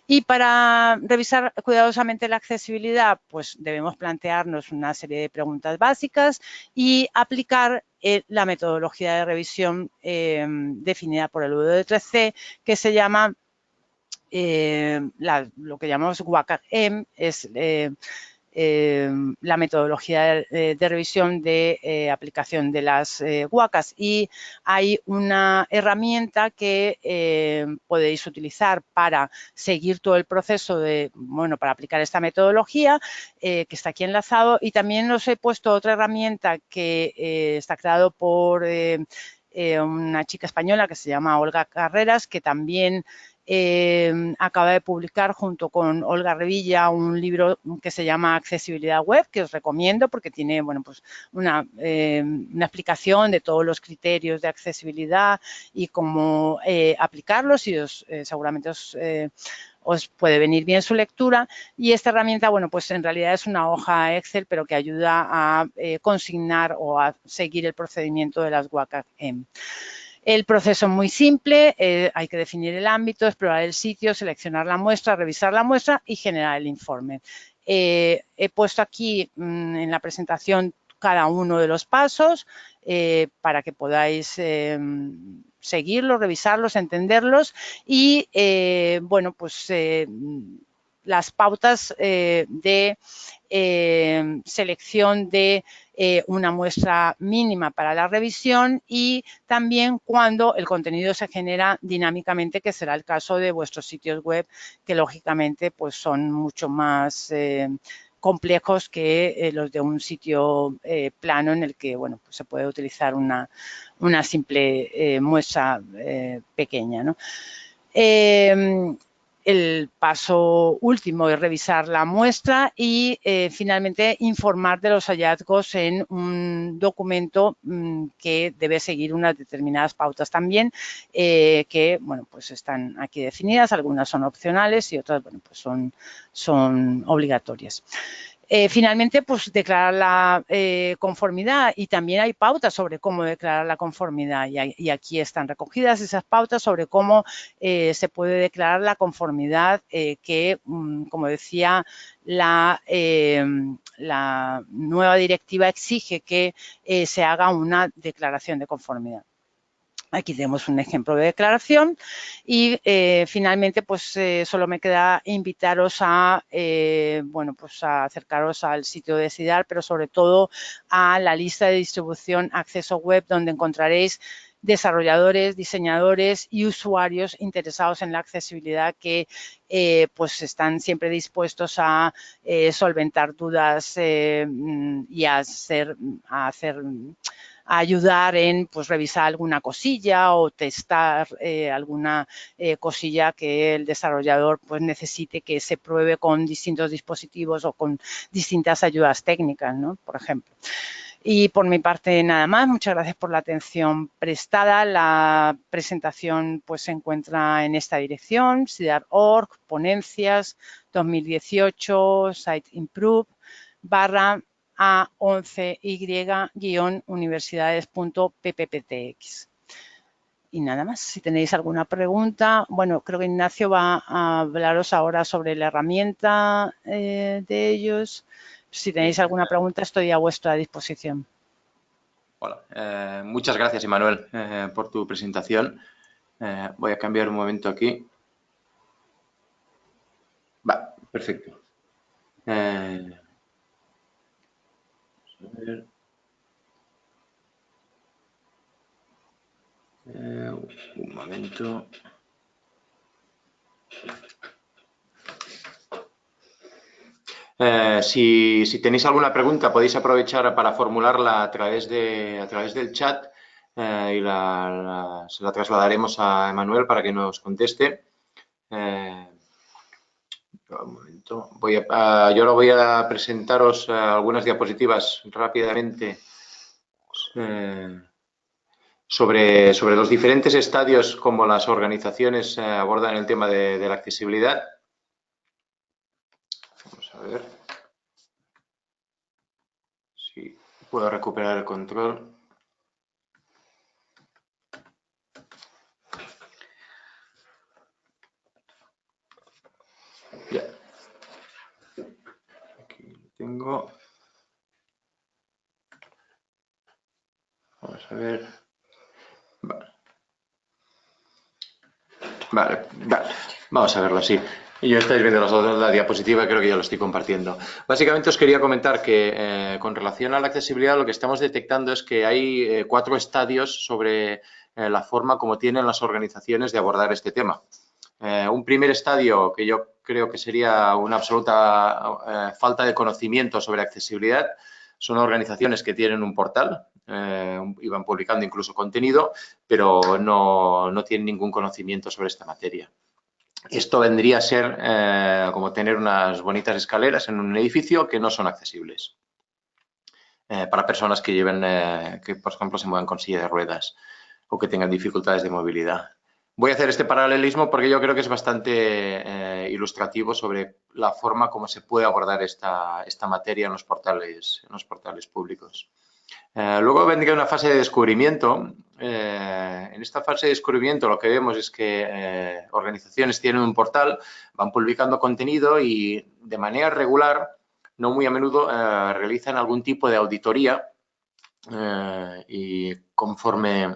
Y para revisar cuidadosamente la accesibilidad, pues debemos plantearnos una serie de preguntas básicas y aplicar la metodología de revisión definida por el W3C, que se llama lo que llamamos WCAG-M, es la metodología de revisión de aplicación de las WCAGs, y hay una herramienta que podéis utilizar para seguir todo el proceso para aplicar esta metodología, que está aquí enlazado. Y también os he puesto otra herramienta que está creado por una chica española que se llama Olga Carreras, que también acaba de publicar junto con Olga Revilla un libro que se llama Accesibilidad Web, que os recomiendo porque tiene una explicación de todos los criterios de accesibilidad y cómo aplicarlos, y seguramente os puede venir bien su lectura. Y esta herramienta, pues en realidad es una hoja Excel, pero que ayuda a consignar o a seguir el procedimiento de las WCAG. El proceso es muy simple, hay que definir el ámbito, explorar el sitio, seleccionar la muestra, revisar la muestra y generar el informe. He puesto aquí en la presentación cada uno de los pasos para que podáis seguirlos, revisarlos, entenderlos y, las pautas de selección de una muestra mínima para la revisión, y también cuando el contenido se genera dinámicamente, que será el caso de vuestros sitios web, que lógicamente son mucho más complejos que los de un sitio plano, en el que se puede utilizar una simple muestra pequeña, ¿no? El paso último es revisar la muestra y finalmente informar de los hallazgos en un documento que debe seguir unas determinadas pautas también, que están aquí definidas. Algunas son opcionales y otras son obligatorias. Finalmente, declarar la conformidad, y también hay pautas sobre cómo declarar la conformidad, y aquí están recogidas esas pautas sobre cómo se puede declarar la conformidad que, como decía, la nueva directiva exige que se haga una declaración de conformidad. Aquí tenemos un ejemplo de declaración y finalmente solo me queda invitaros a acercaros al sitio de CIDAR, pero sobre todo a la lista de distribución Acceso Web, donde encontraréis desarrolladores, diseñadores y usuarios interesados en la accesibilidad que están siempre dispuestos a solventar dudas y a ayudar en revisar alguna cosilla o testar alguna cosilla que el desarrollador necesite que se pruebe con distintos dispositivos o con distintas ayudas técnicas, ¿no? Por ejemplo. Y por mi parte nada más. Muchas gracias por la atención prestada. La presentación se encuentra en esta dirección: CIDAR.org, ponencias 2018, Site Improve, /A11Y-universidades.ppptx. Y nada más. Si tenéis alguna pregunta, creo que Ignacio va a hablaros ahora sobre la herramienta de ellos. Si tenéis alguna pregunta, estoy a vuestra disposición. Hola, muchas gracias, Immanuel, por tu presentación. Voy a cambiar un momento aquí. Va, perfecto. A ver. Un momento. Si tenéis alguna pregunta, podéis aprovechar para formularla a través del chat y se la trasladaremos a Immanuel para que nos conteste. Un momento. Yo ahora voy a presentaros algunas diapositivas rápidamente sobre los diferentes estadios como las organizaciones abordan el tema de la accesibilidad. Vamos a ver si puedo recuperar el control. Ya. Aquí lo tengo. Vamos a ver. Vale. Vale. Vamos a verlo así. Y yo estáis viendo la diapositiva, creo que ya lo estoy compartiendo. Básicamente os quería comentar que con relación a la accesibilidad lo que estamos detectando es que hay 4 estadios sobre la forma como tienen las organizaciones de abordar este tema. Un primer estadio que yo creo que sería una absoluta falta de conocimiento sobre accesibilidad son organizaciones que tienen un portal y van publicando incluso contenido, pero no tienen ningún conocimiento sobre esta materia. Esto vendría a ser como tener unas bonitas escaleras en un edificio que no son accesibles para personas que lleven, que por ejemplo se muevan con silla de ruedas o que tengan dificultades de movilidad. Voy a hacer este paralelismo porque yo creo que es bastante ilustrativo sobre la forma como se puede abordar esta materia en los portales públicos. Luego vendría una fase de descubrimiento. En esta fase de descubrimiento lo que vemos es que organizaciones tienen un portal, van publicando contenido y de manera regular, no muy a menudo, realizan algún tipo de auditoría y conforme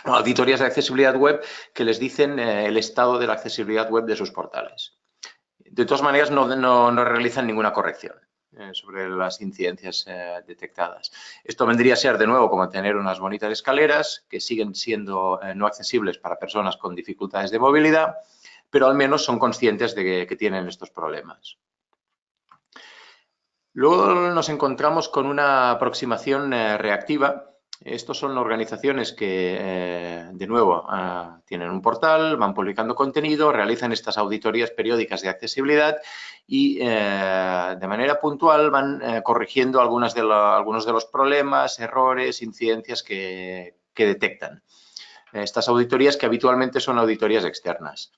auditorías de accesibilidad web que les dicen el estado de la accesibilidad web de sus portales. De todas maneras, no realizan ninguna corrección sobre las incidencias detectadas. Esto vendría a ser, de nuevo, como tener unas bonitas escaleras que siguen siendo no accesibles para personas con dificultades de movilidad, pero al menos son conscientes de que tienen estos problemas. Luego nos encontramos con una aproximación reactiva. Estos son organizaciones que, de nuevo, tienen un portal, van publicando contenido, realizan estas auditorías periódicas de accesibilidad y de manera puntual van corrigiendo algunos de los problemas, errores, incidencias que detectan. Estas auditorías que habitualmente son auditorías externas.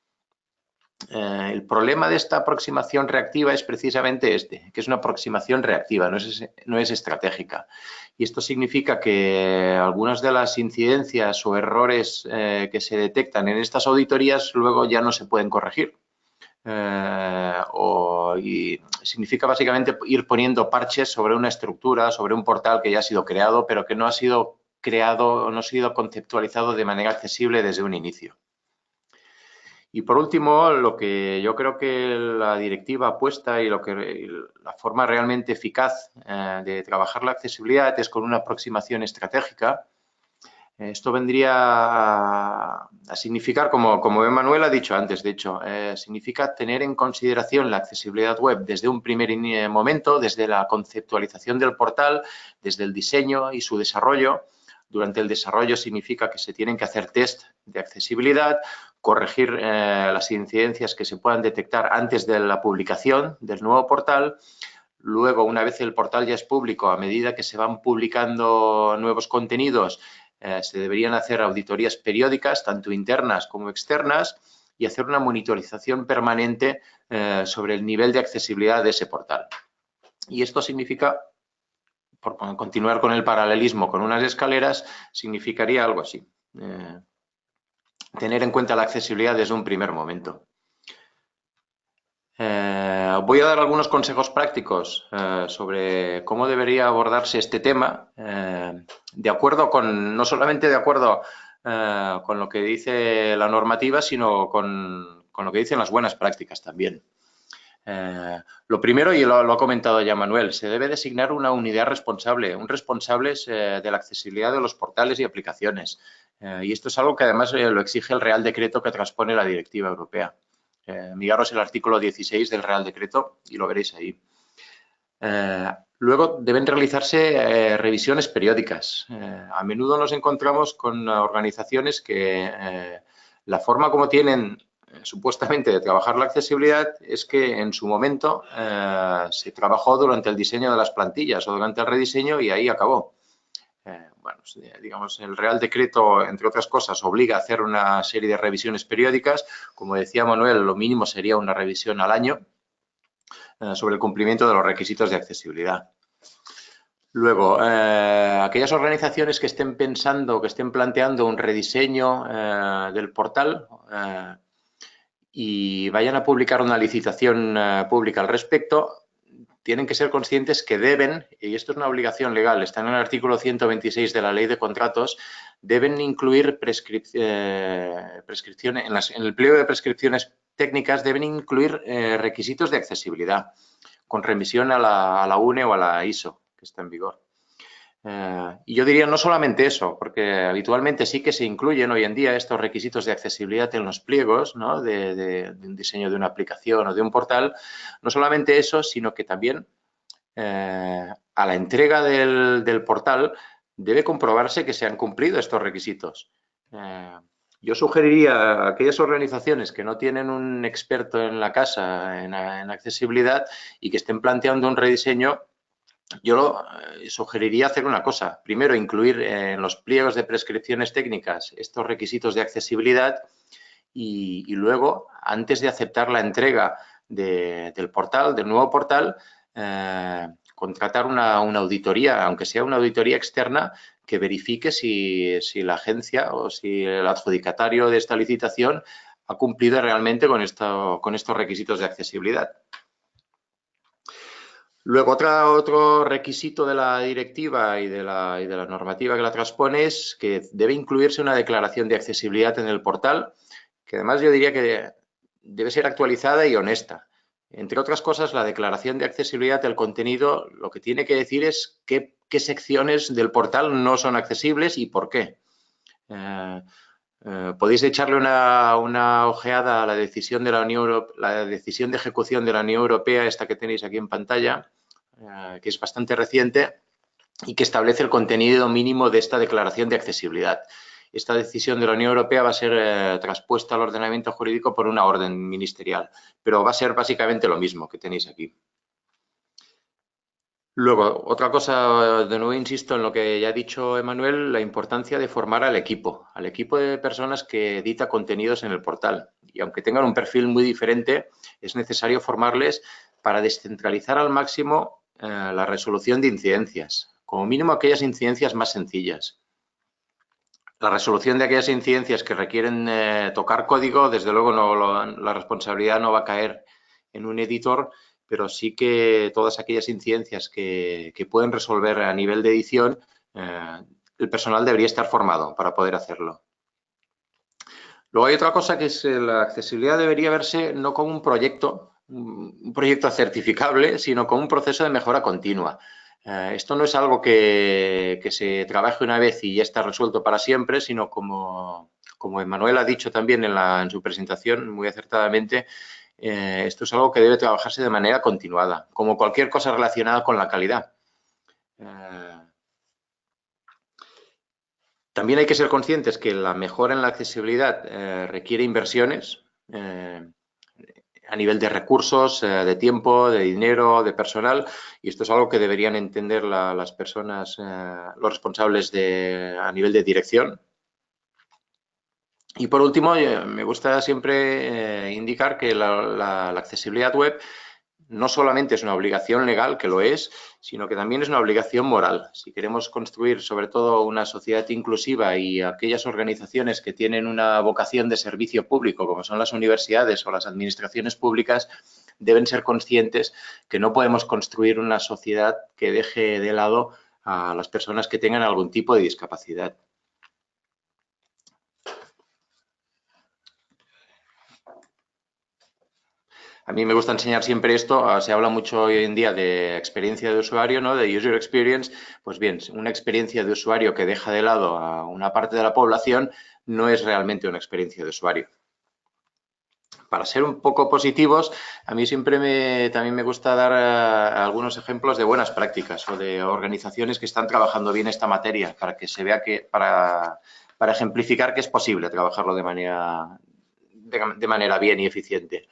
El problema de esta aproximación reactiva es precisamente este, que es una aproximación reactiva, no es estratégica. Y esto significa que algunas de las incidencias o errores que se detectan en estas auditorías luego ya no se pueden corregir. Y significa básicamente ir poniendo parches sobre una estructura, sobre un portal que ya ha sido creado, pero que no ha sido creado o no ha sido conceptualizado de manera accesible desde un inicio. Y por último, lo que yo creo que la directiva apuesta y la forma realmente eficaz de trabajar la accesibilidad es con una aproximación estratégica. Esto vendría a significar, como Emanuel ha dicho antes, de hecho, significa tener en consideración la accesibilidad web desde un primer momento, desde la conceptualización del portal, desde el diseño y su desarrollo. Durante el desarrollo significa que se tienen que hacer test de accesibilidad, corregir las incidencias que se puedan detectar antes de la publicación del nuevo portal. Luego, una vez el portal ya es público, a medida que se van publicando nuevos contenidos, se deberían hacer auditorías periódicas, tanto internas como externas, y hacer una monitorización permanente sobre el nivel de accesibilidad de ese portal. Y esto significa, por continuar con el paralelismo con unas escaleras, significaría algo así. Tener en cuenta la accesibilidad desde un primer momento. Voy a dar algunos consejos prácticos sobre cómo debería abordarse este tema, de acuerdo con, no solamente de acuerdo con lo que dice la normativa, sino con lo que dicen las buenas prácticas también. Lo primero, y lo ha comentado ya Manuel, se debe designar una unidad responsable, un responsable de la accesibilidad de los portales y aplicaciones. Y esto es algo que además lo exige el Real Decreto que transpone la Directiva Europea. Miraros el artículo 16 del Real Decreto y lo veréis ahí. Luego deben realizarse revisiones periódicas. A menudo nos encontramos con organizaciones que la forma como tienen supuestamente de trabajar la accesibilidad es que en su momento se trabajó durante el diseño de las plantillas o durante el rediseño y ahí acabó. Bueno, digamos, el Real Decreto, entre otras cosas, obliga a hacer una serie de revisiones periódicas. Como decía Manuel, lo mínimo sería una revisión al año sobre el cumplimiento de los requisitos de accesibilidad. Luego, aquellas organizaciones que estén pensando, que estén planteando un rediseño del portal y vayan a publicar una licitación pública al respecto, tienen que ser conscientes que deben, y esto es una obligación legal, está en el artículo 126 de la Ley de Contratos, deben incluir prescripciones, en el pliego de prescripciones técnicas deben incluir requisitos de accesibilidad, con remisión a la UNE o a la ISO, que está en vigor. Y yo diría no solamente eso, porque habitualmente sí que se incluyen hoy en día estos requisitos de accesibilidad en los pliegos, ¿no? de un diseño de una aplicación o de un portal. No solamente eso, sino que también a la entrega del portal debe comprobarse que se han cumplido estos requisitos. Yo sugeriría a aquellas organizaciones que no tienen un experto en la casa en accesibilidad y que estén planteando un rediseño, yo sugeriría hacer una cosa. Primero, incluir en los pliegos de prescripciones técnicas estos requisitos de accesibilidad y luego, antes de aceptar la entrega del portal, del nuevo portal, contratar una auditoría, aunque sea una auditoría externa, que verifique si la agencia o si el adjudicatario de esta licitación ha cumplido realmente con estos requisitos de accesibilidad. Luego, otro requisito de la directiva y de la normativa que la transpone es que debe incluirse una declaración de accesibilidad en el portal, que además yo diría que debe ser actualizada y honesta. Entre otras cosas, la declaración de accesibilidad del contenido lo que tiene que decir es qué secciones del portal no son accesibles y por qué. Podéis echarle una ojeada a la decisión de la decisión de ejecución de la Unión Europea, esta que tenéis aquí en pantalla, que es bastante reciente y que establece el contenido mínimo de esta declaración de accesibilidad. Esta decisión de la Unión Europea va a ser traspuesta al ordenamiento jurídico por una orden ministerial, pero va a ser básicamente lo mismo que tenéis aquí. Luego, otra cosa, de nuevo insisto en lo que ya ha dicho Emanuel, la importancia de formar al equipo de personas que edita contenidos en el portal. Y aunque tengan un perfil muy diferente, es necesario formarles para descentralizar al máximo la resolución de incidencias, como mínimo aquellas incidencias más sencillas. La resolución de aquellas incidencias que requieren tocar código, desde luego la responsabilidad no va a caer en un editor, pero sí que todas aquellas incidencias que pueden resolver a nivel de edición, el personal debería estar formado para poder hacerlo. Luego hay otra cosa que es la accesibilidad debería verse no como un proyecto certificable, sino como un proceso de mejora continua. Esto no es algo que se trabaje una vez y ya está resuelto para siempre, sino como Emanuel ha dicho también en su presentación, muy acertadamente, esto es algo que debe trabajarse de manera continuada, como cualquier cosa relacionada con la calidad. También hay que ser conscientes que la mejora en la accesibilidad requiere inversiones a nivel de recursos, de tiempo, de dinero, de personal, y esto es algo que deberían entender las personas, los responsables a nivel de dirección. Y por último, me gusta siempre indicar que la accesibilidad web no solamente es una obligación legal, que lo es, sino que también es una obligación moral. Si queremos construir sobre todo una sociedad inclusiva y aquellas organizaciones que tienen una vocación de servicio público, como son las universidades o las administraciones públicas, deben ser conscientes que no podemos construir una sociedad que deje de lado a las personas que tengan algún tipo de discapacidad. A mí me gusta enseñar siempre esto, se habla mucho hoy en día de experiencia de usuario, ¿no? De user experience. Pues bien, una experiencia de usuario que deja de lado a una parte de la población no es realmente una experiencia de usuario. Para ser un poco positivos, a mí siempre también me gusta dar algunos ejemplos de buenas prácticas o de organizaciones que están trabajando bien esta materia para que se vea que, para ejemplificar que es posible trabajarlo de manera bien y eficiente.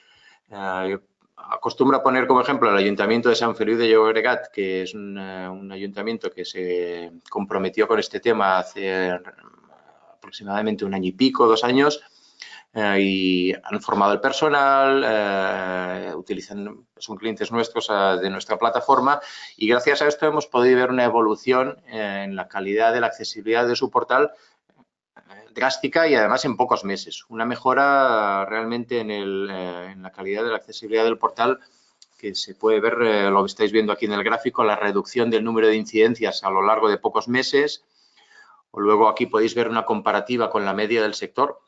Acostumbro a poner como ejemplo el Ayuntamiento de Sant Feliu de Llobregat, que es un ayuntamiento que se comprometió con este tema hace aproximadamente un año y pico, 2 años, y han formado el personal, son clientes nuestros de nuestra plataforma y gracias a esto hemos podido ver una evolución en la calidad de la accesibilidad de su portal drástica y además en pocos meses. Una mejora realmente en la calidad de la accesibilidad del portal que se puede ver, lo que estáis viendo aquí en el gráfico, la reducción del número de incidencias a lo largo de pocos meses. O luego aquí podéis ver una comparativa con la media del sector.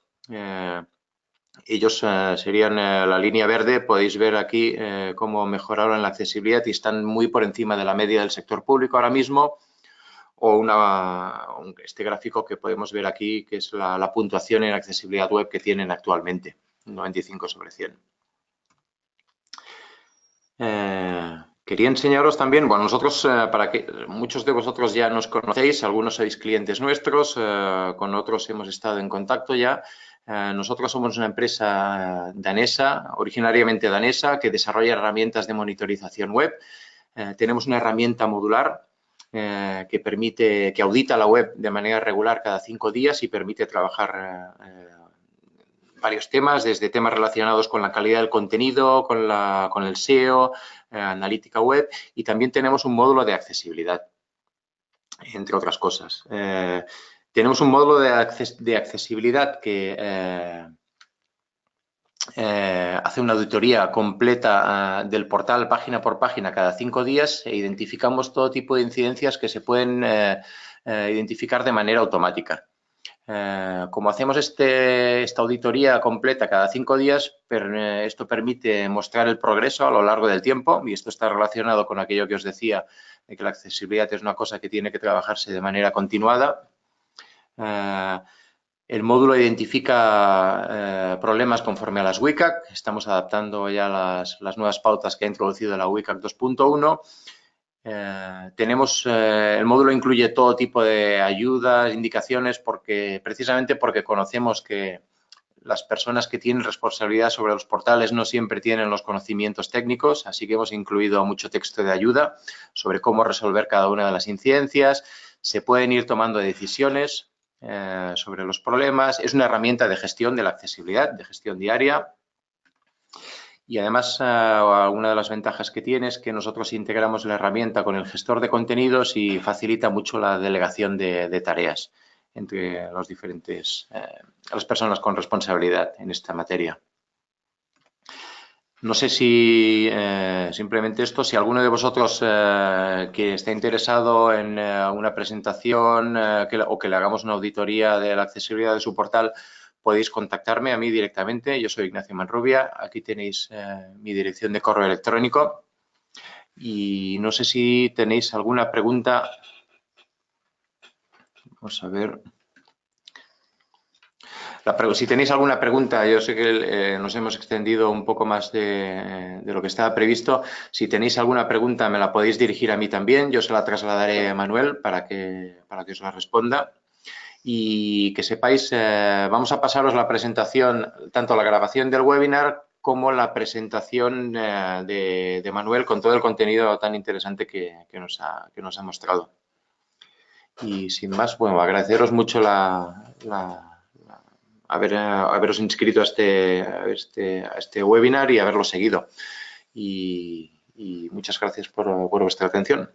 Ellos serían la línea verde. Podéis ver aquí cómo mejoraron la accesibilidad y están muy por encima de la media del sector público ahora mismo. O este gráfico que podemos ver aquí, que es la puntuación en accesibilidad web que tienen actualmente, 95/100. Quería enseñaros también, bueno, nosotros, para que muchos de vosotros ya nos conocéis, algunos sois clientes nuestros, con otros hemos estado en contacto ya. Nosotros somos una empresa danesa, originariamente danesa, que desarrolla herramientas de monitorización web. Tenemos una herramienta modular que audita la web de manera regular cada 5 días y permite trabajar varios temas, desde temas relacionados con la calidad del contenido, con el SEO, analítica web, y también tenemos un módulo de accesibilidad, entre otras cosas. Tenemos un módulo de accesibilidad que hace una auditoría completa del portal página por página cada 5 días e identificamos todo tipo de incidencias que se pueden identificar de manera automática. Como hacemos esta auditoría completa cada 5 días, esto permite mostrar el progreso a lo largo del tiempo, y esto está relacionado con aquello que os decía de que la accesibilidad es una cosa que tiene que trabajarse de manera continuada. El módulo identifica problemas conforme a las WCAG. Estamos adaptando ya las nuevas pautas que ha introducido la WCAG 2.1. El módulo incluye todo tipo de ayudas, indicaciones, precisamente porque conocemos que las personas que tienen responsabilidad sobre los portales no siempre tienen los conocimientos técnicos, así que hemos incluido mucho texto de ayuda sobre cómo resolver cada una de las incidencias. Se pueden ir tomando decisiones sobre los problemas. Es una herramienta de gestión de la accesibilidad, de gestión diaria. Y además, una de las ventajas que tiene es que nosotros integramos la herramienta con el gestor de contenidos y facilita mucho la delegación de tareas entre las personas con responsabilidad en esta materia. No sé si simplemente esto, si alguno de vosotros que esté interesado en una presentación o que le hagamos una auditoría de la accesibilidad de su portal, podéis contactarme a mí directamente. Yo soy Ignacio Manrubia. Aquí tenéis mi dirección de correo electrónico. Y no sé si tenéis alguna pregunta. Vamos a ver. Si tenéis alguna pregunta, yo sé que nos hemos extendido un poco más de lo que estaba previsto. Si tenéis alguna pregunta, me la podéis dirigir a mí también. Yo se la trasladaré a Manuel para que os la responda. Y que sepáis, vamos a pasaros la presentación, tanto la grabación del webinar como la presentación de Manuel con todo el contenido tan interesante que nos ha mostrado. Y sin más, bueno, agradeceros mucho haberos inscrito a este webinar y haberlo seguido. Y muchas gracias por vuestra atención.